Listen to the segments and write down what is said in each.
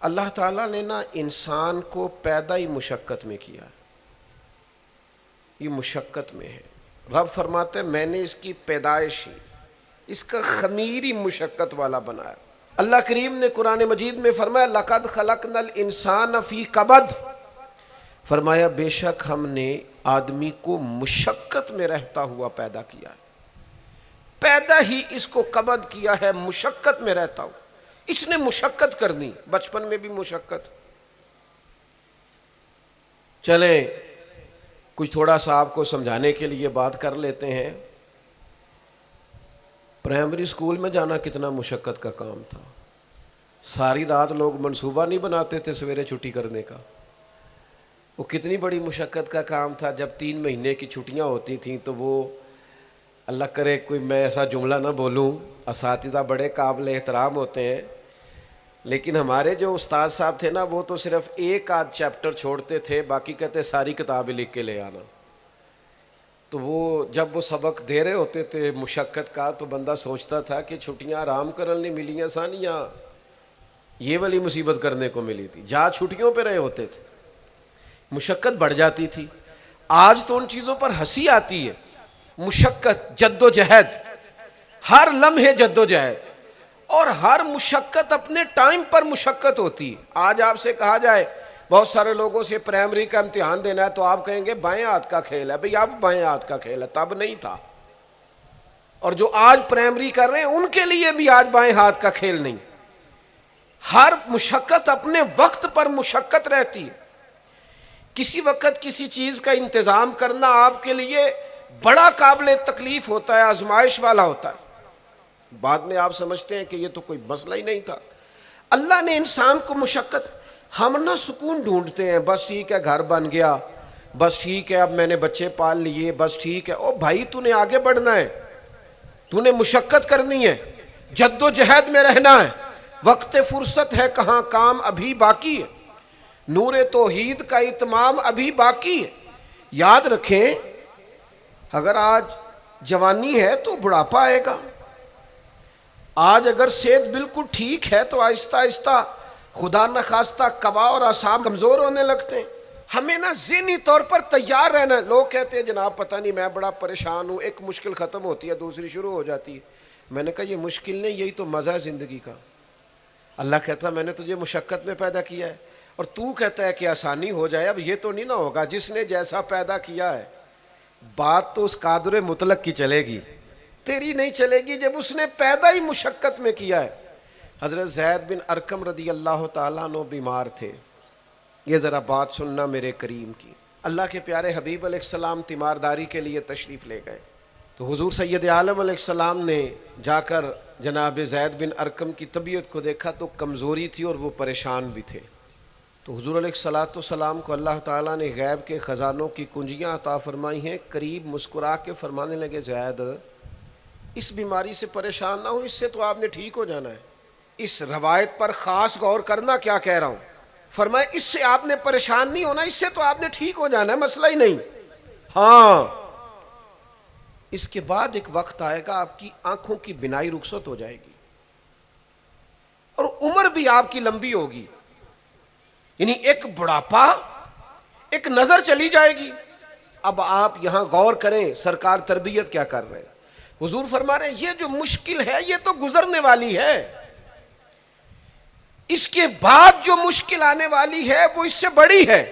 اللہ تعالیٰ نے نا انسان کو پیدا ہی مشقت میں کیا، یہ مشقت میں ہے۔ رب فرماتے ہیں میں نے اس کی پیدائش ہی، اس کا خمیر ہی مشقت والا بنایا۔ اللہ کریم نے قرآن مجید میں فرمایا لَقَدْ خَلَقْنَا الْإِنسَانَ فِي کَبَدٍ، فرمایا بے شک ہم نے آدمی کو مشقت میں رہتا ہوا پیدا کیا ہے، پیدا ہی اس کو کبد کیا ہے، مشقت میں رہتا ہوں۔ اس نے مشقت کرنی، بچپن میں بھی مشقت۔ چلیں کچھ تھوڑا سا آپ کو سمجھانے کے لیے بات کر لیتے ہیں۔ پرائمری اسکول میں جانا کتنا مشقت کا کام تھا، ساری رات لوگ منصوبہ نہیں بناتے تھے سویرے چھٹی کرنے کا، وہ کتنی بڑی مشقت کا کام تھا۔ جب 3 مہینے کی چھٹیاں ہوتی تھیں تو وہ، اللہ کرے کوئی میں ایسا جملہ نہ بولوں، اساتذہ بڑے قابل احترام ہوتے ہیں، لیکن ہمارے جو استاد صاحب تھے نا وہ تو صرف ایک آدھ چیپٹر چھوڑتے تھے، باقی کہتے ساری کتابیں لکھ کے لے آنا۔ تو وہ جب وہ سبق دے رہے ہوتے تھے مشقت کا تو بندہ سوچتا تھا کہ چھٹیاں آرام کرنے ملیاں سانیاں یہ والی مصیبت کرنے کو ملی تھی، جا چھٹیوں پہ رہے ہوتے تھے، مشقت بڑھ جاتی تھی۔ آج تو ان چیزوں پر ہنسی آتی ہے، مشقت، جد و جہد، ہر لمحے جد و جہد، اور ہر مشقت اپنے ٹائم پر مشقت ہوتی ہے۔ آج آپ سے کہا جائے بہت سارے لوگوں سے پرائمری کا امتحان دینا ہے تو آپ کہیں گے بائیں ہاتھ کا کھیل ہے، بھئی اب بائیں ہاتھ کا کھیل ہے، تب نہیں تھا۔ اور جو آج پرائمری کر رہے ہیں ان کے لیے بھی آج بائیں ہاتھ کا کھیل نہیں۔ ہر مشقت اپنے وقت پر مشقت رہتی ہے۔ کسی وقت کسی چیز کا انتظام کرنا آپ کے لیے بڑا قابل تکلیف ہوتا ہے، آزمائش والا ہوتا ہے، بعد میں آپ سمجھتے ہیں کہ یہ تو کوئی مسئلہ ہی نہیں تھا۔ اللہ نے انسان کو مشقت، ہم نہ سکون ڈھونڈتے ہیں، بس ٹھیک ہے گھر بن گیا، بس ٹھیک ہے اب میں نے بچے پال لیے، بس ٹھیک ہے۔ او بھائی تو نے آگے بڑھنا ہے، تو نے مشقت کرنی ہے، جد و جہد میں رہنا ہے، وقت فرصت ہے کہاں، کام ابھی باقی ہے، نور توحید کا اتمام ابھی باقی ہے۔ یاد رکھیں اگر آج جوانی ہے تو بڑھاپا آئے گا، آج اگر صحت بالکل ٹھیک ہے تو آہستہ آہستہ خدا نخواستہ قوا اور اعصاب کمزور ہونے لگتے ہیں۔ ہمیں نا ذہنی طور پر تیار رہنا ہے۔ لوگ کہتے ہیں جناب پتہ نہیں میں بڑا پریشان ہوں، ایک مشکل ختم ہوتی ہے دوسری شروع ہو جاتی ہے۔ میں نے کہا یہ مشکل نہیں، یہی تو مزہ ہے زندگی کا۔ اللہ کہتا ہے میں نے تجھے مشقت میں پیدا کیا ہے، اور تو کہتا ہے کہ آسانی ہو جائے۔ اب یہ تو نہیں نہ ہوگا، جس نے جیسا پیدا کیا ہے بات تو اس قادر مطلق کی چلے گی، تیری نہیں چلے گی جب اس نے پیدا ہی مشقت میں کیا ہے۔ حضرت زید بن ارقم رضی اللہ تعالیٰ عنہ بیمار تھے، یہ ذرا بات سننا میرے کریم کی۔ اللہ کے پیارے حبیب علیہ السلام تیمارداری کے لیے تشریف لے گئے تو حضور سید عالم علیہ السلام نے جا کر جناب زید بن ارقم کی طبیعت کو دیکھا تو کمزوری تھی اور وہ پریشان بھی تھے۔ تو حضور علیہ السلام کو اللہ تعالیٰ نے غیب کے خزانوں کی کنجیاں عطا فرمائی ہیں۔ قریب مسکرا کے فرمانے لگے زید اس بیماری سے پریشان نہ ہو، اس سے تو آپ نے ٹھیک ہو جانا ہے۔ اس روایت پر خاص غور کرنا کیا کہہ رہا ہوں، فرمایا اس سے آپ نے پریشان نہیں ہونا، اس سے تو آپ نے ٹھیک ہو جانا ہے، مسئلہ ہی نہیں۔ ہاں اس کے بعد ایک وقت آئے گا آپ کی آنکھوں کی بینائی رخصت ہو جائے گی اور عمر بھی آپ کی لمبی ہوگی، یعنی ایک بڑھاپا، ایک نظر چلی جائے گی۔ اب آپ یہاں غور کریں سرکار تربیت کیا کر رہے ہیں۔ حضور فرما رہے ہیں یہ جو مشکل ہے یہ تو گزرنے والی ہے، اس کے بعد جو مشکل آنے والی ہے وہ اس سے بڑی ہے۔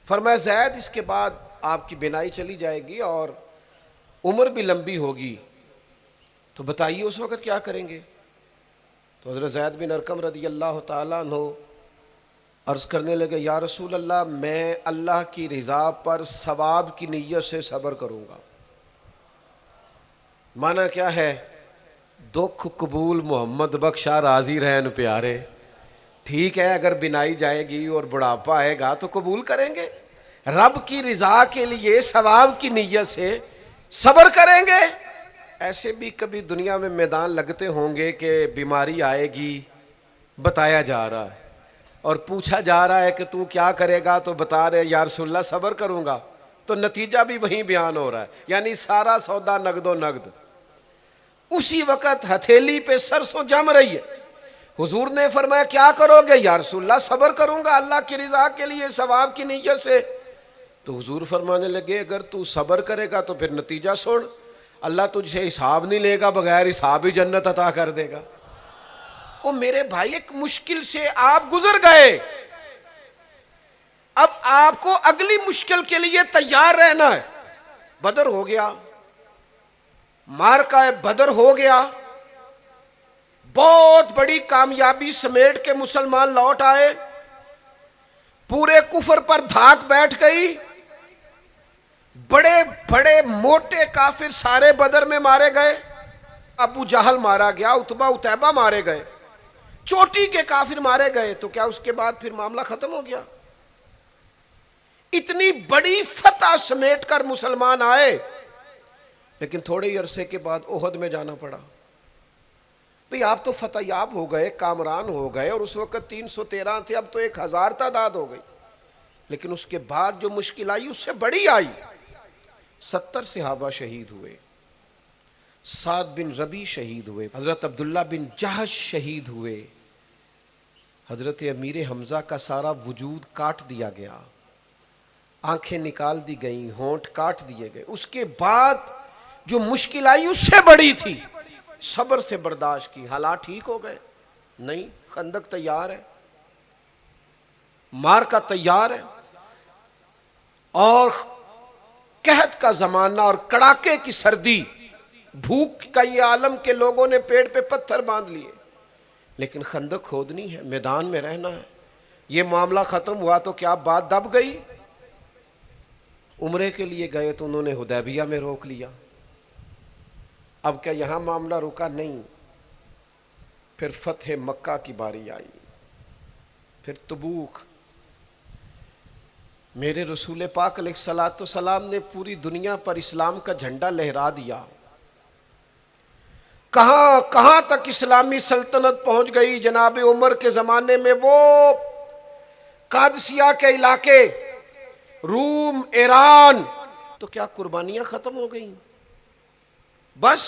فرمایا زید اس کے بعد آپ کی بینائی چلی جائے گی اور عمر بھی لمبی ہوگی، تو بتائیے اس وقت کیا کریں گے۔ تو حضرت زید بن ارقم رضی اللہ تعالیٰ عنہ عرض کرنے لگے یا رسول اللہ میں اللہ کی رضا پر ثواب کی نیت سے صبر کروں گا۔ معنی کیا ہے، دکھ قبول محمد بخشا راضی رہن پیارے۔ ٹھیک ہے اگر بینائی جائے گی اور بڑھاپا آئے گا تو قبول کریں گے، رب کی رضا کے لیے ثواب کی نیت سے صبر کریں گے۔ ایسے بھی کبھی دنیا میں میدان لگتے ہوں گے کہ بیماری آئے گی، بتایا جا رہا ہے اور پوچھا جا رہا ہے کہ تو کیا کرے گا، تو بتا رہے یا رسول اللہ صبر کروں گا، تو نتیجہ بھی وہیں بیان ہو رہا ہے، یعنی سارا سودا نقد و نقد۔ اسی وقت ہتھیلی پہ سرسوں جم رہی ہے، حضور نے فرمایا کیا کرو گے؟ یا رسول اللہ صبر کروں گا اللہ کی رضا کے لیے، ثواب کی نیت سے۔ تو حضور فرمانے لگے اگر تو صبر کرے گا تو پھر نتیجہ سن، اللہ تجھ سے حساب نہیں لے گا، بغیر حساب ہی جنت عطا کر دے گا۔ او میرے بھائی، ایک مشکل سے آپ گزر گئے، اب آپ کو اگلی مشکل کے لیے تیار رہنا ہے۔ بدر ہو گیا، معرکہ بدر ہو گیا، بہت بڑی کامیابی سمیٹ کے مسلمان لوٹ آئے، پورے کفر پر دھاک بیٹھ گئی، بڑے بڑے موٹے کافر سارے بدر میں مارے گئے، ابو جہل مارا گیا، عتبہ عتیبہ مارے گئے، چوٹی کے کافر مارے گئے، تو کیا اس کے بعد پھر معاملہ ختم ہو گیا؟ اتنی بڑی فتح سمیٹ کر مسلمان آئے، لیکن تھوڑے ہی عرصے کے بعد احد میں جانا پڑا۔ بھئی آپ تو فتح یاب ہو گئے، کامران ہو گئے، اور اس وقت 313 تھے، اب تو 1000 تعداد ہو گئی، لیکن اس کے بعد جو مشکل آئی اس سے بڑی آئی۔ 70 صحابہ شہید ہوئے، سعد بن ربیع شہید ہوئے، حضرت عبداللہ بن جہش شہید ہوئے، حضرت امیر حمزہ کا سارا وجود کاٹ دیا گیا، آنکھیں نکال دی گئیں، ہونٹ کاٹ دیے گئے۔ اس کے بعد جو مشکل آئی اس سے بڑی تھی، صبر سے برداشت کی۔ حالات ٹھیک ہو گئے؟ نہیں، خندق تیار ہے، معرکہ تیار ہے، اور قحط کا زمانہ اور کڑاکے کی سردی، بھوک کا یہ عالم کے لوگوں نے پیڑ پہ پتھر باندھ لیے، لیکن خندق کھودنی ہے، میدان میں رہنا ہے۔ یہ معاملہ ختم ہوا تو کیا بات دب گئی؟ عمرے کے لیے گئے تو انہوں نے حدیبیہ میں روک لیا۔ اب کیا یہاں معاملہ رکا؟ نہیں، پھر فتح مکہ کی باری آئی، پھر تبوک۔ میرے رسول پاک علیہ الصلوۃ والسلام نے پوری دنیا پر اسلام کا جھنڈا لہرا دیا، کہاں کہاں تک اسلامی سلطنت پہنچ گئی۔ جناب عمر کے زمانے میں وہ قادسیہ کے علاقے، روم، ایران، تو کیا قربانیاں ختم ہو گئیں؟ بس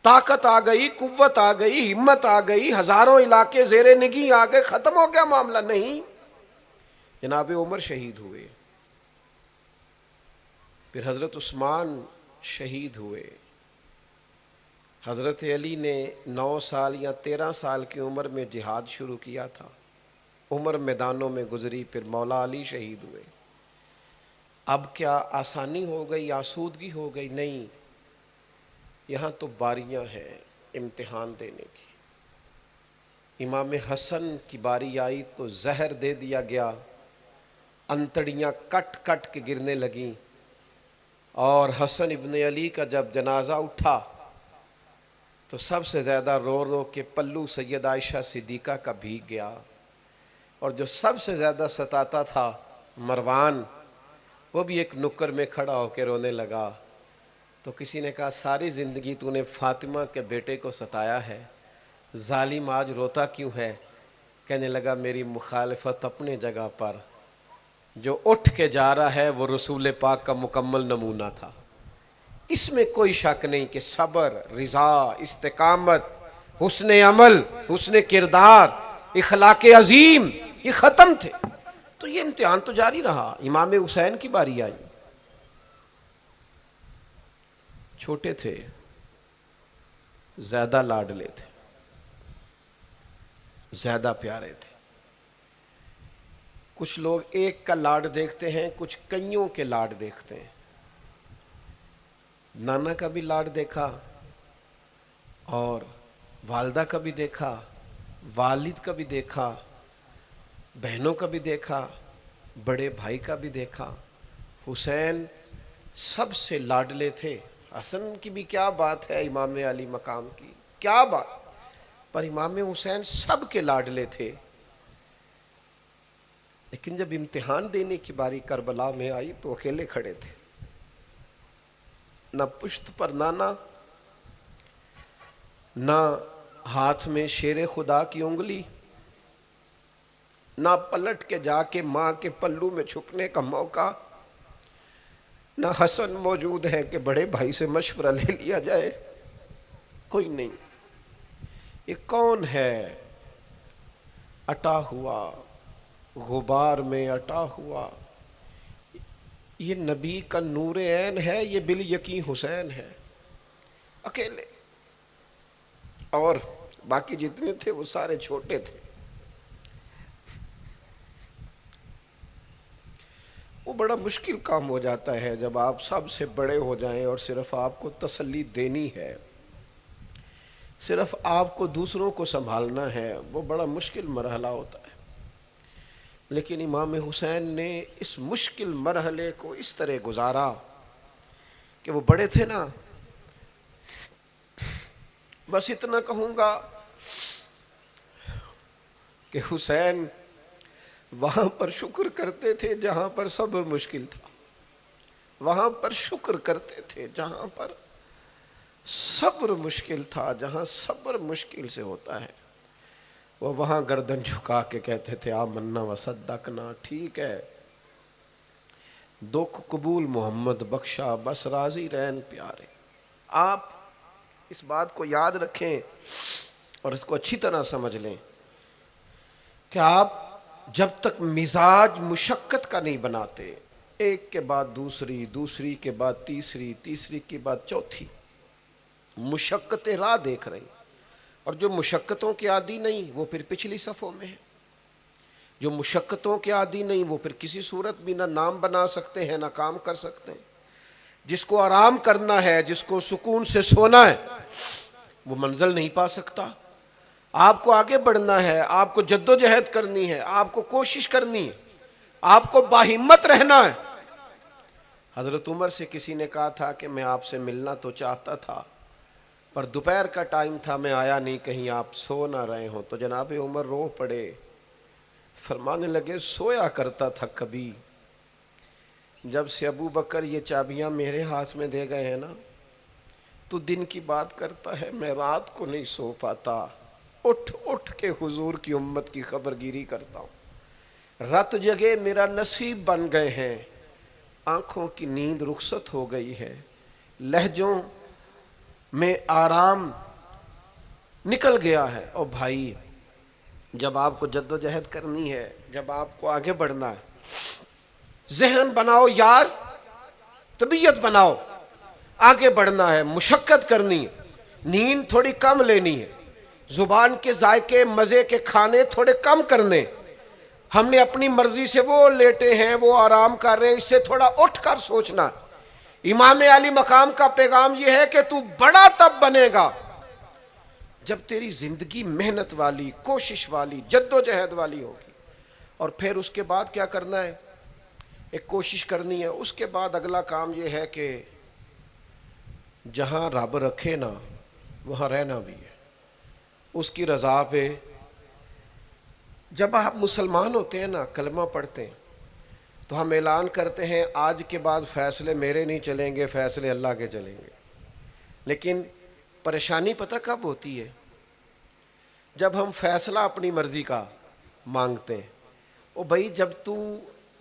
طاقت آ گئی، قوت آ گئی، ہمت آ گئی، ہزاروں علاقے زیر نگیں آ گئے، ختم ہو گیا معاملہ؟ نہیں، جناب عمر شہید ہوئے، پھر حضرت عثمان شہید ہوئے، حضرت علی نے 9 سال یا 13 سال کی عمر میں جہاد شروع کیا تھا، عمر میدانوں میں گزری، پھر مولا علی شہید ہوئے۔ اب کیا آسانی ہو گئی، آسودگی ہو گئی؟ نہیں، یہاں تو باریاں ہیں امتحان دینے کی۔ امام حسن کی باری آئی تو زہر دے دیا گیا، انتڑیاں کٹ کٹ کے گرنے لگیں، اور حسن ابن علی کا جب جنازہ اٹھا تو سب سے زیادہ رو رو کے پلو سید عائشہ صدیقہ کا بھیگ گیا، اور جو سب سے زیادہ ستاتا تھا مروان، وہ بھی ایک نکر میں کھڑا ہو کے رونے لگا۔ تو کسی نے کہا ساری زندگی تو نے فاطمہ کے بیٹے کو ستایا ہے، ظالم آج روتا کیوں ہے؟ کہنے لگا میری مخالفت اپنے جگہ پر، جو اٹھ کے جا رہا ہے وہ رسول پاک کا مکمل نمونہ تھا۔ اس میں کوئی شک نہیں کہ صبر، رضا، استقامت، حسن عمل، حسن کردار، اخلاق عظیم، یہ ختم تھے۔ تو یہ امتحان تو جاری رہا۔ امام حسین کی باری آئی، چھوٹے تھے، زیادہ لاڈلے تھے، زیادہ پیارے تھے۔ کچھ لوگ ایک کا لاڈ دیکھتے ہیں، کچھ کئیوں کے لاڈ دیکھتے ہیں۔ نانا کا بھی لاڈ دیکھا، اور والدہ کا بھی دیکھا، والد کا بھی دیکھا، بہنوں کا بھی دیکھا، بڑے بھائی کا بھی دیکھا۔ حسین سب سے لاڈلے تھے۔ حسن کی بھی کیا بات ہے، امام علی مقام کی کیا بات، پر امام حسین سب کے لاڈلے تھے۔ لیکن جب امتحان دینے کی باری کربلا میں آئی تو اکیلے کھڑے تھے، نہ پشت پر نانا، نہ ہاتھ میں شیر خدا کی انگلی، نہ پلٹ کے جا کے ماں کے پلو میں چھپنے کا موقع، نہ حسن موجود ہے کہ بڑے بھائی سے مشورہ لے لیا جائے، کوئی نہیں۔ یہ کون ہے اٹا ہوا غبار میں اٹا ہوا؟ یہ نبی کا نور عین ہے، یہ بالیقین حسین ہے اکیلے، اور باقی جتنے تھے وہ سارے چھوٹے تھے۔ وہ بڑا مشکل کام ہو جاتا ہے جب آپ سب سے بڑے ہو جائیں اور صرف آپ کو تسلی دینی ہے، صرف آپ کو دوسروں کو سنبھالنا ہے، وہ بڑا مشکل مرحلہ ہوتا ہے۔ لیکن امام حسین نے اس مشکل مرحلے کو اس طرح گزارا کہ وہ بڑے تھے نا، بس اتنا کہوں گا کہ حسین وہاں پر شکر کرتے تھے جہاں پر صبر مشکل تھا، وہاں پر شکر کرتے تھے جہاں پر صبر مشکل تھا، جہاں صبر مشکل سے ہوتا ہے وہ وہاں گردن جھکا کے کہتے تھے آمنا وصدقنا، ٹھیک ہے دکھ قبول محمد بخشا، بس راضی رہن پیارے۔ آپ اس بات کو یاد رکھیں اور اس کو اچھی طرح سمجھ لیں کہ آپ جب تک مزاج مشقت کا نہیں بناتے، ایک کے بعد دوسری، دوسری کے بعد تیسری، تیسری کے بعد چوتھی مشقتیں راہ دیکھ رہی، اور جو مشقتوں کے عادی نہیں وہ پھر پچھلی صفوں میں ہے، جو مشقتوں کے عادی نہیں وہ پھر کسی صورت بھی نہ نام بنا سکتے ہیں نہ کام کر سکتے ہیں۔ جس کو آرام کرنا ہے، جس کو سکون سے سونا ہے، وہ منزل نہیں پا سکتا۔ آپ کو آگے بڑھنا ہے، آپ کو جد و جہد کرنی ہے، آپ کو کوشش کرنی ہے، آپ کو باہمت رہنا ہے۔ حضرت عمر سے کسی نے کہا تھا کہ میں آپ سے ملنا تو چاہتا تھا پر دوپہر کا ٹائم تھا، میں آیا نہیں، کہیں آپ سو نہ رہے ہوں۔ تو جناب عمر رو پڑے، فرمانے لگے سویا کرتا تھا کبھی، جب سے ابو بکر یہ چابیاں میرے ہاتھ میں دے گئے ہیں نا، تو دن کی بات کرتا ہے میں رات کو نہیں سو پاتا، اٹھ اٹھ کے حضور کی امت کی خبر گیری کرتا ہوں، رت جگہ میرا نصیب بن گئے ہیں، آنکھوں کی نیند رخصت ہو گئی ہے، لہجوں میں آرام نکل گیا ہے۔ اور بھائی جب آپ کو جد و جہد کرنی ہے، جب آپ کو آگے بڑھنا ہے، ذہن بناؤ یار، طبیعت بناؤ، آگے بڑھنا ہے، مشقت کرنی ہے، نیند تھوڑی کم لینی ہے، زبان کے ذائقے مزے کے کھانے تھوڑے کم کرنے۔ ہم نے اپنی مرضی سے وہ لیٹے ہیں، وہ آرام کر رہے ہیں، اس سے تھوڑا اٹھ کر سوچنا۔ امام علی مقام کا پیغام یہ ہے کہ تو بڑا تب بنے گا جب تیری زندگی محنت والی، کوشش والی، جد و جہد والی ہوگی۔ اور پھر اس کے بعد کیا کرنا ہے؟ ایک کوشش کرنی ہے، اس کے بعد اگلا کام یہ ہے کہ جہاں رب رکھے نا وہاں رہنا بھی ہے، اس کی رضا پہ۔ جب آپ مسلمان ہوتے ہیں نا، کلمہ پڑھتے ہیں، تو ہم اعلان کرتے ہیں آج کے بعد فیصلے میرے نہیں چلیں گے، فیصلے اللہ کے چلیں گے۔ لیکن پریشانی پتہ کب ہوتی ہے؟ جب ہم فیصلہ اپنی مرضی کا مانگتے ہیں۔ او بھائی جب تو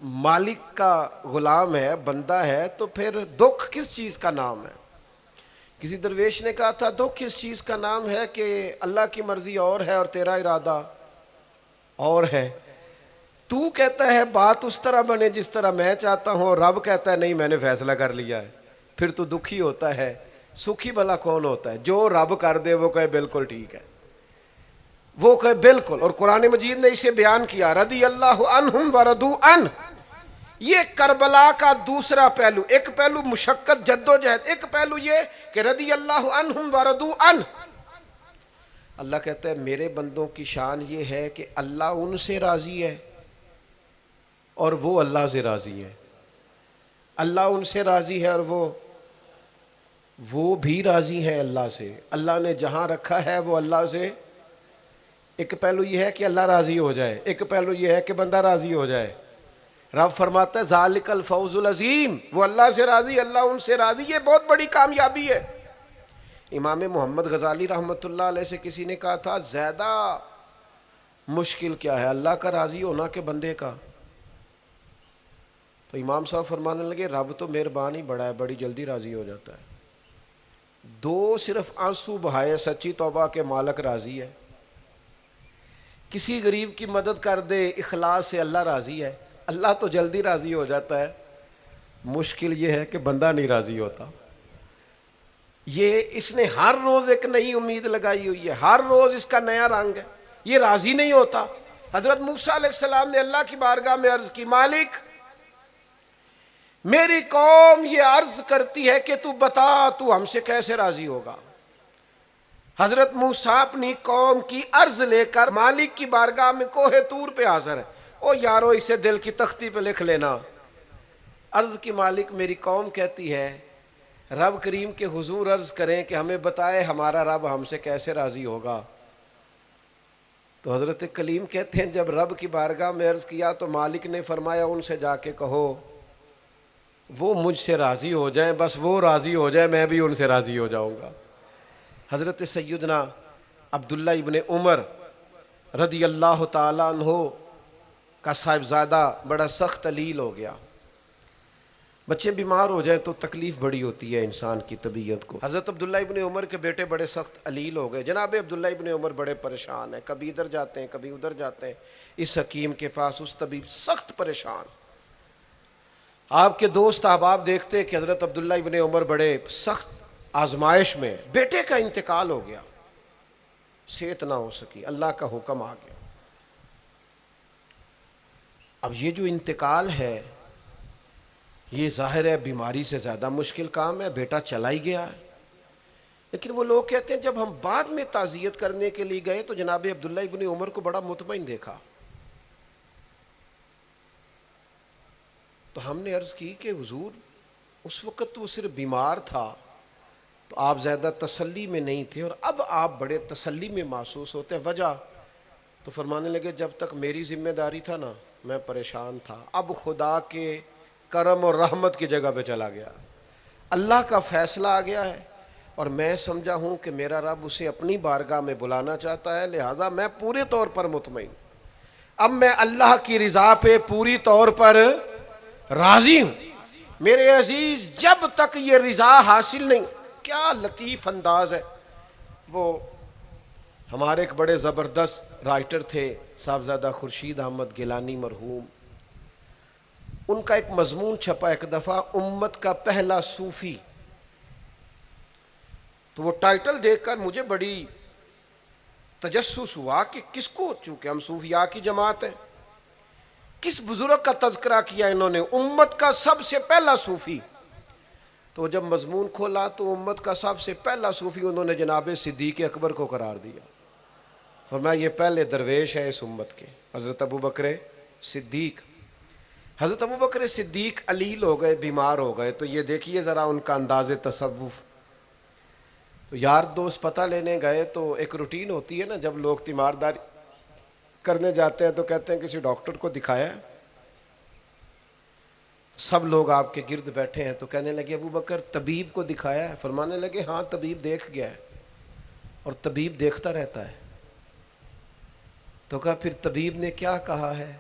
مالک کا غلام ہے، بندہ ہے، تو پھر دکھ کس چیز کا نام ہے؟ کسی درویش نے کہا تھا دکھ کس چیز کا نام ہے کہ اللہ کی مرضی اور ہے اور تیرا ارادہ اور ہے۔ تو کہتا ہے بات اس طرح بنے جس طرح میں چاہتا ہوں، اور رب کہتا ہے نہیں میں نے فیصلہ کر لیا ہے، پھر تو دکھی ہوتا ہے۔ سکھی بھلا کون ہوتا ہے؟ جو رب کر دے وہ کہے بالکل ٹھیک ہے، وہ کہے بالکل۔ اور قرآن مجید نے اسے بیان کیا، رضی اللہ عنہم ورضوا عنہ۔ یہ کربلا کا دوسرا پہلو، ایک پہلو مشقت جد و جہد، ایک پہلو یہ کہ رضی اللہ عنہم ورضوا عنہ۔ اللہ کہتا ہے میرے بندوں کی شان یہ ہے کہ اللہ ان سے راضی ہے اور وہ اللہ سے راضی ہے۔ اللہ ان سے راضی ہے اور وہ بھی راضی ہے اللہ سے۔ اللہ نے جہاں رکھا ہے وہ اللہ سے، ایک پہلو یہ ہے کہ اللہ راضی ہو جائے، ایک پہلو یہ ہے کہ بندہ راضی ہو جائے۔ رب فرماتا ہے ذالک الفوز العظیم، وہ اللہ سے راضی، اللہ ان سے راضی، یہ بہت بڑی کامیابی ہے۔ امام محمد غزالی رحمۃ اللہ علیہ سے کسی نے کہا تھا زیادہ مشکل کیا ہے، اللہ کا راضی ہونا کہ بندے کا؟ تو امام صاحب فرمانے لگے رب تو مہربان ہی بڑا ہے، بڑی جلدی راضی ہو جاتا ہے۔ دو صرف آنسو بہائے سچی توبہ کے مالک راضی ہے، کسی غریب کی مدد کر دے اخلاص سے اللہ راضی ہے۔ اللہ تو جلدی راضی ہو جاتا ہے، مشکل یہ ہے کہ بندہ نہیں راضی ہوتا۔ یہ اس نے ہر روز ایک نئی امید لگائی ہوئی ہے، ہر روز اس کا نیا رنگ ہے، یہ راضی نہیں ہوتا۔ حضرت موسیٰ علیہ السلام نے اللہ کی بارگاہ میں عرض کی، مالک میری قوم یہ عرض کرتی ہے کہ تو بتا تو ہم سے کیسے راضی ہوگا۔ حضرت موسیٰ اپنی قوم کی عرض لے کر مالک کی بارگاہ میں کوہ طور پہ حاضر ہے۔ او یارو اسے دل کی تختی پہ لکھ لینا۔ عرض کی مالک میری قوم کہتی ہے رب کریم کے حضور عرض کریں کہ ہمیں بتائے ہمارا رب ہم سے کیسے راضی ہوگا۔ تو حضرت کلیم کہتے ہیں جب رب کی بارگاہ میں عرض کیا تو مالک نے فرمایا ان سے جا کے کہو وہ مجھ سے راضی ہو جائیں، بس وہ راضی ہو جائیں میں بھی ان سے راضی ہو جاؤں گا۔ حضرت سیدنا عبداللہ ابن عمر رضی اللہ تعالیٰ عنہ کا صاحبزادہ بڑا سخت علیل ہو گیا۔ بچے بیمار ہو جائیں تو تکلیف بڑی ہوتی ہے انسان کی طبیعت کو۔ حضرت عبداللہ ابن عمر کے بیٹے بڑے سخت علیل ہو گئے۔ جناب عبداللہ ابن عمر بڑے پریشان ہیں، کبھی ادھر جاتے ہیں کبھی ادھر جاتے ہیں، اس حکیم کے پاس اس طبیب، سخت پریشان۔ آپ کے دوست احباب دیکھتے ہیں کہ حضرت عبداللہ ابن عمر بڑے سخت آزمائش میں، بیٹے کا انتقال ہو گیا، صحت نہ ہو سکی، اللہ کا حکم آ گیا۔ اب یہ جو انتقال ہے یہ ظاہر ہے بیماری سے زیادہ مشکل کام ہے، بیٹا چلا ہی گیا ہے۔ لیکن وہ لوگ کہتے ہیں جب ہم بعد میں تعزیت کرنے کے لیے گئے تو جناب عبداللہ ابن عمر کو بڑا مطمئن دیکھا۔ تو ہم نے عرض کی کہ حضور اس وقت تو وہ صرف بیمار تھا تو آپ زیادہ تسلی میں نہیں تھے اور اب آپ بڑے تسلی میں محسوس ہوتے ہیں، وجہ؟ تو فرمانے لگے جب تک میری ذمہ داری تھا نا میں پریشان تھا، اب خدا کے کرم اور رحمت کی جگہ پہ چلا گیا، اللہ کا فیصلہ آ گیا ہے اور میں سمجھا ہوں کہ میرا رب اسے اپنی بارگاہ میں بلانا چاہتا ہے، لہٰذا میں پورے طور پر مطمئن، اب میں اللہ کی رضا پہ پوری طور پر راضی ہوں۔ میرے عزیز جب تک یہ رضا حاصل نہیں، کیا لطیف انداز ہے۔ وہ ہمارے ایک بڑے زبردست رائٹر تھے صاحبزادہ خورشید احمد گیلانی مرحوم، ان کا ایک مضمون چھپا ایک دفعہ، امت کا پہلا صوفی۔ تو وہ ٹائٹل دیکھ کر مجھے بڑی تجسس ہوا کہ کس کو، چونکہ ہم صوفیاء کی جماعت ہیں، کس بزرگ کا تذکرہ کیا انہوں نے، امت کا سب سے پہلا صوفی۔ تو جب مضمون کھولا تو امت کا سب سے پہلا صوفی انہوں نے جناب صدیق اکبر کو قرار دیا، فرمایا یہ پہلے درویش ہے اس امت کے، حضرت ابو بکر صدیق۔ حضرت ابو بکر صدیق علیل ہو گئے، بیمار ہو گئے، تو یہ دیکھیے ذرا ان کا انداز تصوف۔ تو یار دوست پتہ لینے گئے تو ایک روٹین ہوتی ہے نا، جب لوگ تیمارداری کرنے جاتے ہیں تو کہتے ہیں کسی ڈاکٹر کو دکھایا ہے، سب لوگ آپ کے گرد بیٹھے ہیں، تو کہنے لگے ابو بکر طبیب کو دکھایا ہے؟ فرمانے لگے ہاں طبیب دیکھ گیا ہے، اور طبیب دیکھتا رہتا ہے۔ تو کہا پھر طبیب نے کیا کہا ہے؟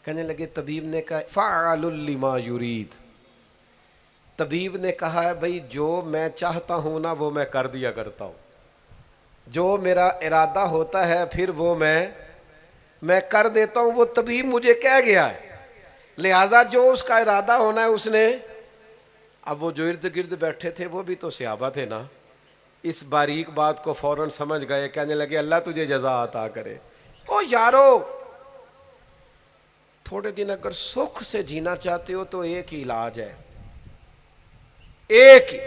کہنے لگے طبیب نے کہا فعال لما یرید، طبیب نے کہا ہے بھئی جو میں چاہتا ہوں نا وہ میں کر دیا کرتا ہوں، جو میرا ارادہ ہوتا ہے پھر وہ میں کر دیتا ہوں، وہ طبیب مجھے کہہ گیا ہے، لہذا جو اس کا ارادہ ہونا ہے اس نے۔ اب وہ جو ارد گرد بیٹھے تھے وہ بھی تو صحابہ تھے نا، اس باریک بات کو فوراً سمجھ گئے، کہنے لگے اللہ تجھے جزا عطا کرے۔ او یارو تھوڑے دن اگر سکھ سے جینا چاہتے ہو تو ایک ہی علاج ہے، ایک ہی،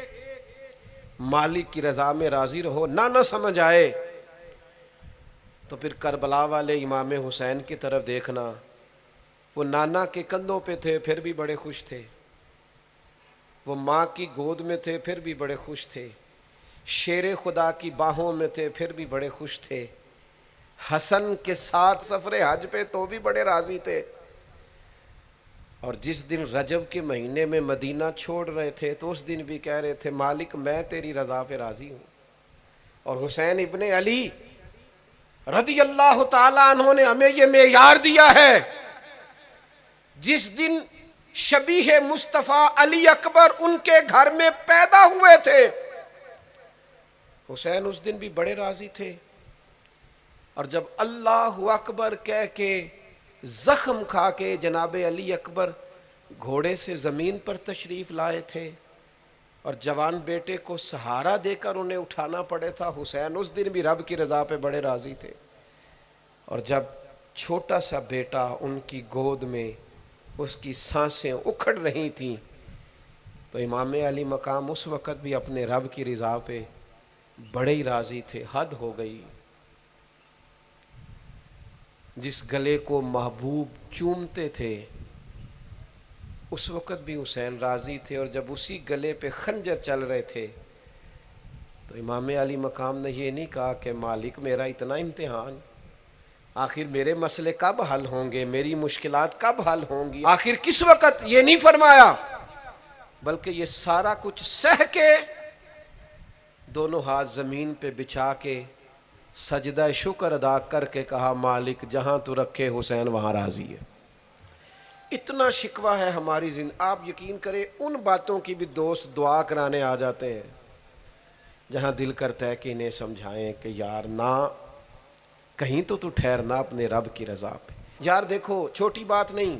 مالک کی رضا میں راضی رہو، نہ سمجھ آئے تو پھر کربلا والے امام حسین کی طرف دیکھنا، وہ نانا کے کندھوں پہ تھے پھر بھی بڑے خوش تھے، وہ ماں کی گود میں تھے پھر بھی بڑے خوش تھے، شیر خدا کی باہوں میں تھے پھر بھی بڑے خوش تھے، حسن کے ساتھ سفر حج پہ تو بھی بڑے راضی تھے، اور جس دن رجب کے مہینے میں مدینہ چھوڑ رہے تھے تو اس دن بھی کہہ رہے تھے مالک میں تیری رضا پہ راضی ہوں۔ اور حسین ابن علی رضی اللہ تعالیٰ عنہ نے ہمیں یہ معیار دیا ہے، جس دن شبیہ مصطفیٰ علی اکبر ان کے گھر میں پیدا ہوئے تھے حسین اس دن بھی بڑے راضی تھے، اور جب اللہ اکبر کہہ کے زخم کھا کے جناب علی اکبر گھوڑے سے زمین پر تشریف لائے تھے اور جوان بیٹے کو سہارا دے کر انہیں اٹھانا پڑے تھا، حسین اس دن بھی رب کی رضا پہ بڑے راضی تھے۔ اور جب چھوٹا سا بیٹا ان کی گود میں اس کی سانسیں اکھڑ رہی تھیں تو امام علی مقام اس وقت بھی اپنے رب کی رضا پہ بڑے ہی راضی تھے۔ حد ہو گئی، جس گلے کو محبوب چومتے تھے اس وقت بھی حسین راضی تھے، اور جب اسی گلے پہ خنجر چل رہے تھے تو امام علی مقام نے یہ نہیں کہا کہ مالک میرا اتنا امتحان، آخر میرے مسئلے کب حل ہوں گے، میری مشکلات کب حل ہوں گی، آخر کس وقت، یہ نہیں فرمایا، بلکہ یہ سارا کچھ سہ کے دونوں ہاتھ زمین پہ بچھا کے سجدہ شکر ادا کر کے کہا مالک جہاں تو رکھے حسین وہاں راضی ہے۔ اتنا شکوہ ہے ہماری زندگی، آپ یقین کریں ان باتوں کی بھی دوست دعا کرانے آ جاتے ہیں جہاں دل کرتا ہے کہ انہیں سمجھائیں کہ یار نہ کہیں تو ٹھہرنا اپنے رب کی رضا پہ۔ یار دیکھو چھوٹی بات نہیں،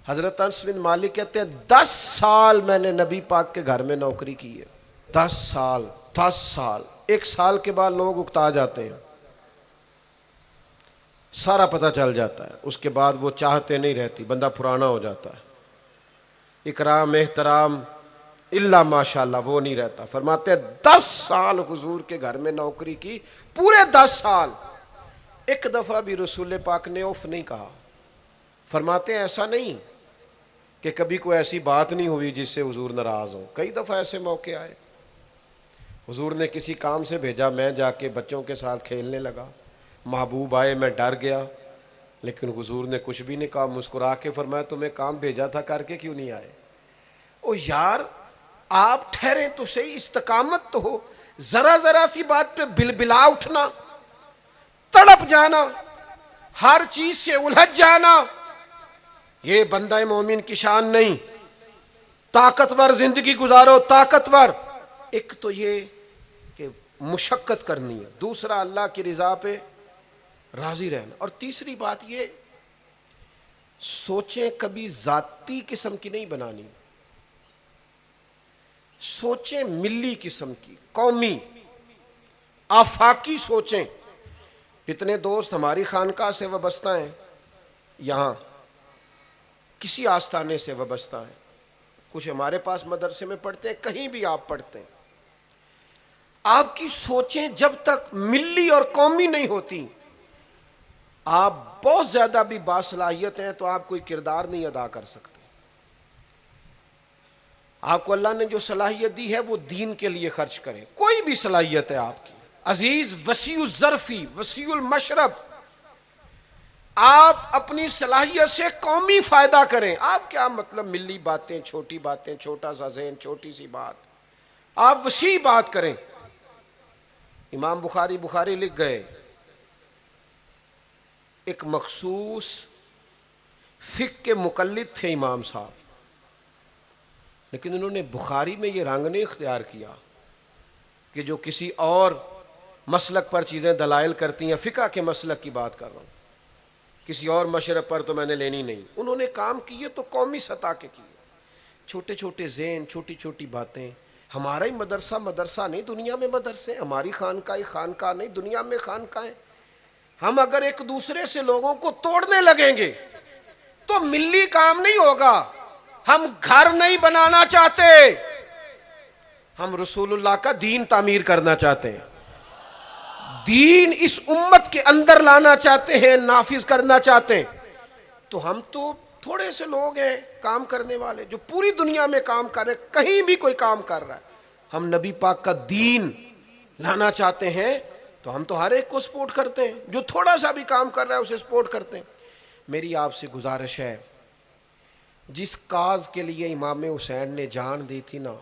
حضرت انس بن مالک کہتے ہیں 10 سال میں نے نبی پاک کے گھر میں نوکری کی ہے، 10 سال، 10 سال، 1 سال کے بعد لوگ اکتا جاتے ہیں، سارا پتہ چل جاتا ہے، اس کے بعد وہ چاہتے نہیں رہتی، بندہ پرانا ہو جاتا ہے، اکرام احترام الا ماشاءاللہ وہ نہیں رہتا۔ فرماتے ہیں 10 سال حضور کے گھر میں نوکری کی، پورے 10 سال ایک دفعہ بھی رسول پاک نے اف نہیں کہا۔ فرماتے ہیں ایسا نہیں کہ کبھی کوئی ایسی بات نہیں ہوئی جس سے حضور ناراض ہو، کئی دفعہ ایسے موقع آئے، حضور نے کسی کام سے بھیجا، میں جا کے بچوں کے ساتھ کھیلنے لگا، محبوب آئے، میں ڈر گیا، لیکن حضور نے کچھ بھی نہیں کہا، مسکرا کے فرمایا تمہیں کام بھیجا تھا کر کے کیوں نہیں آئے؟ او یار آپ ٹھہریں تو صحیح، استقامت تو ہو، ذرا ذرا سی بات پہ بلبلا اٹھنا، تڑپ جانا، ہر چیز سے الجھ جانا، یہ بندہ مومن کی شان نہیں۔ طاقتور زندگی گزارو، طاقتور، ایک تو یہ کہ مشقت کرنی ہے، دوسرا اللہ کی رضا پہ راضی رہنا، اور تیسری بات یہ سوچیں کبھی ذاتی قسم کی نہیں بنانی، سوچیں ملی قسم کی، قومی آفاقی سوچیں۔ اتنے دوست ہماری خانقاہ سے وابستہ ہیں، یہاں کسی آستانے سے وابستہ ہیں، کچھ ہمارے پاس مدرسے میں پڑھتے ہیں، کہیں بھی آپ پڑھتے ہیں، آپ کی سوچیں جب تک ملی اور قومی نہیں ہوتی، آپ بہت زیادہ بھی باصلاحیت ہیں تو آپ کوئی کردار نہیں ادا کر سکتے۔ آپ کو اللہ نے جو صلاحیت دی ہے وہ دین کے لیے خرچ کریں، کوئی بھی صلاحیت ہے آپ کی، عزیز وسیع الظرفی وسیع المشرب، آپ اپنی صلاحیت سے قومی فائدہ کریں۔ آپ کیا مطلب ملی باتیں، چھوٹی باتیں، چھوٹا سا ذہن، چھوٹی سی بات، آپ وسیع بات کریں۔ امام بخاری لکھ گئے، ایک مخصوص فقہ کے مقلد تھے امام صاحب، لیکن انہوں نے بخاری میں یہ رنگ نہیں اختیار کیا کہ جو کسی اور مسلک پر چیزیں دلائل کرتی ہیں، فقہ کے مسلک کی بات کر رہا ہوں، کسی اور مشرب پر تو میں نے لینی نہیں۔ انہوں نے کام کیے تو قومی سطح کے کیے، چھوٹے چھوٹے ذہن، چھوٹی چھوٹی باتیں۔ ہمارا ہی مدرسہ نہیں، دنیا میں مدرسے، ہماری خانقاہ نہیں، دنیا میں خانقاہیں۔ ہم اگر ایک دوسرے سے لوگوں کو توڑنے لگیں گے تو ملی کام نہیں ہوگا۔ ہم گھر نہیں بنانا چاہتے، ہم رسول اللہ کا دین تعمیر کرنا چاہتے ہیں، دین اس امت کے اندر لانا چاہتے ہیں، نافذ کرنا چاہتے ہیں۔ تو ہم تو تھوڑے سے لوگ ہیں کام کرنے والے جو پوری دنیا میں کام کر رہے ہیں، کہیں بھی کوئی کام کر رہا ہے، ہم نبی پاک کا دین لانا چاہتے ہیں تو ہم تو ہر ایک کو سپورٹ کرتے ہیں، جو تھوڑا سا بھی کام کر رہا ہے اسے سپورٹ کرتے ہیں۔ میری آپ سے گزارش ہے، جس کاز کے لیے امام حسین نے جان دی تھی نا،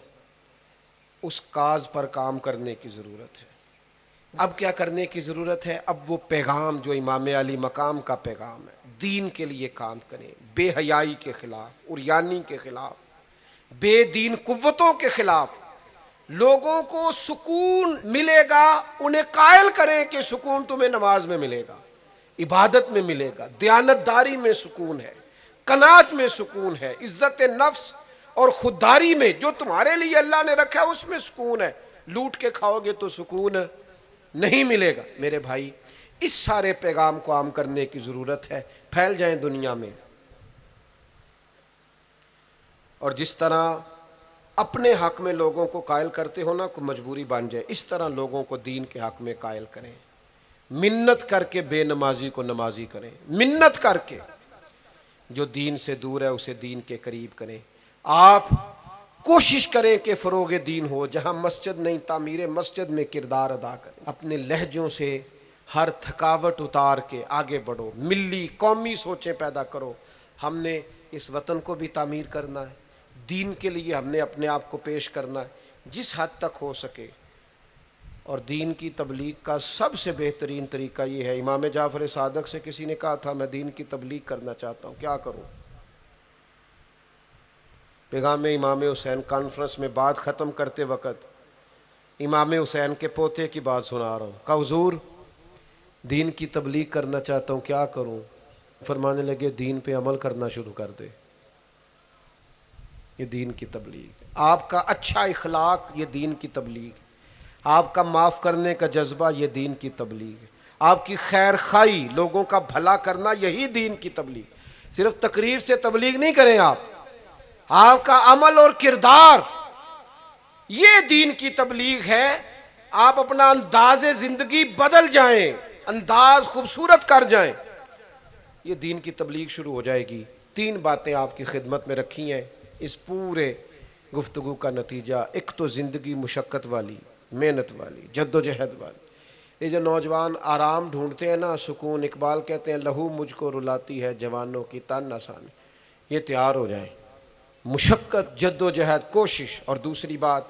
اس کاز پر کام کرنے کی ضرورت ہے۔ اب کیا کرنے کی ضرورت ہے؟ اب وہ پیغام جو امام علی مقام کا پیغام ہے، دین کے لیے کام کریں، بے حیائی کے خلاف، عریانی کے خلاف، بے دین قوتوں کے خلاف، لوگوں کو سکون ملے گا، انہیں قائل کریں کہ سکون تمہیں نماز میں ملے گا، عبادت میں ملے گا، دیانتداری میں سکون ہے، قناعت میں سکون ہے، عزت نفس اور خودداری میں جو تمہارے لیے اللہ نے رکھا ہے اس میں سکون ہے۔ لوٹ کے کھاؤ گے تو سکون نہیں ملے گا۔ میرے بھائی، اس سارے پیغام کو عام کرنے کی ضرورت ہے، پھیل جائیں دنیا میں، اور جس طرح اپنے حق میں لوگوں کو قائل کرتے ہو نا، کوئی مجبوری بن جائے، اس طرح لوگوں کو دین کے حق میں قائل کریں۔ منت کر کے بے نمازی کو نمازی کریں، منت کر کے جو دین سے دور ہے اسے دین کے قریب کریں۔ آپ کوشش کریں کہ فروغ دین ہو، جہاں مسجد نہیں تعمیر مسجد میں کردار ادا کریں، اپنے لہجوں سے ہر تھکاوٹ اتار کے آگے بڑھو، ملی قومی سوچیں پیدا کرو۔ ہم نے اس وطن کو بھی تعمیر کرنا ہے، دین کے لیے ہم نے اپنے آپ کو پیش کرنا ہے جس حد تک ہو سکے، اور دین کی تبلیغ کا سب سے بہترین طریقہ یہ ہے۔ امام جعفر صادق سے کسی نے کہا تھا میں دین کی تبلیغ کرنا چاہتا ہوں، کیا کروں؟ پیغام امام حسین کانفرنس میں بات ختم کرتے وقت امام حسین کے پوتے کی بات سنا رہا ہوں، کہا حضور دین کی تبلیغ کرنا چاہتا ہوں، کیا کروں؟ فرمانے لگے دین پہ عمل کرنا شروع کر دے، یہ دین کی تبلیغ ہے۔ آپ کا اچھا اخلاق یہ دین کی تبلیغ ہے، آپ کا معاف کرنے کا جذبہ یہ دین کی تبلیغ ہے، آپ کی خیر خواہی لوگوں کا بھلا کرنا یہی دین کی تبلیغ۔ صرف تقریر سے تبلیغ نہیں کریں آپ کا عمل اور کردار یہ دین کی تبلیغ ہے۔ آپ اپنا انداز زندگی بدل جائیں، انداز خوبصورت کر جائیں، یہ دین کی تبلیغ شروع ہو جائے گی۔ 3 باتیں آپ کی خدمت میں رکھی ہیں اس پورے گفتگو کا نتیجہ۔ ایک تو زندگی مشقت والی، محنت والی، جد و جہد والی۔ یہ جو نوجوان آرام ڈھونڈتے ہیں نا، سکون، اقبال کہتے ہیں لہو مجھ کو رلاتی ہے جوانوں کی تن آسانی، یہ تیار ہو جائیں۔ مشقت، جد و جہد، کوشش، اور دوسری بات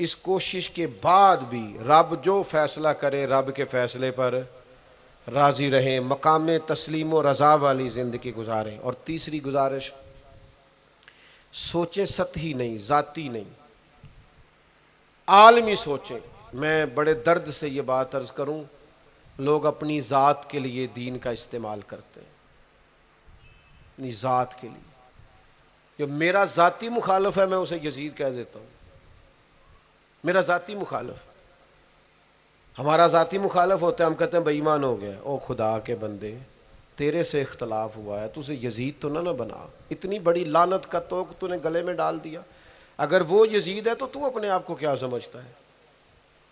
اس کوشش کے بعد بھی رب جو فیصلہ کرے رب کے فیصلے پر راضی رہیں، مقام تسلیم و رضا والی زندگی گزاریں۔ اور تیسری گزارش، سوچیں سطحی نہیں، ذاتی نہیں، عالمی سوچیں۔ میں بڑے درد سے یہ بات عرض کروں، لوگ اپنی ذات کے لیے دین کا استعمال کرتے ہیں، اپنی ذات کے لیے۔ جو میرا ذاتی مخالف ہے میں اسے یزید کہہ دیتا ہوں، میرا ذاتی مخالف۔ ہمارا ذاتی مخالف ہوتا ہے، ہم کہتے ہیں بے ایمان ہو گیا۔ او خدا کے بندے، تیرے سے اختلاف ہوا ہے، تو اسے یزید تو نہ بنا، اتنی بڑی لعنت کا توق تو نے گلے میں ڈال دیا۔ اگر وہ یزید ہے تو اپنے آپ کو کیا سمجھتا ہے؟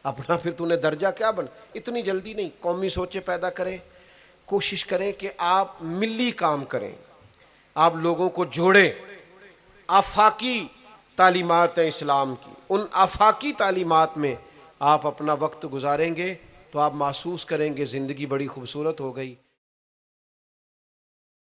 اپنا پھر تو نے درجہ کیا بن؟ اتنی جلدی نہیں، قومی سوچیں پیدا کریں، کوشش کریں کہ آپ ملی کام کریں، آپ لوگوں کو جوڑیں۔ آفاقی تعلیمات ہیں اسلام کی، ان آفاقی تعلیمات میں آپ اپنا وقت گزاریں گے تو آپ محسوس کریں گے زندگی بڑی خوبصورت ہو گئی۔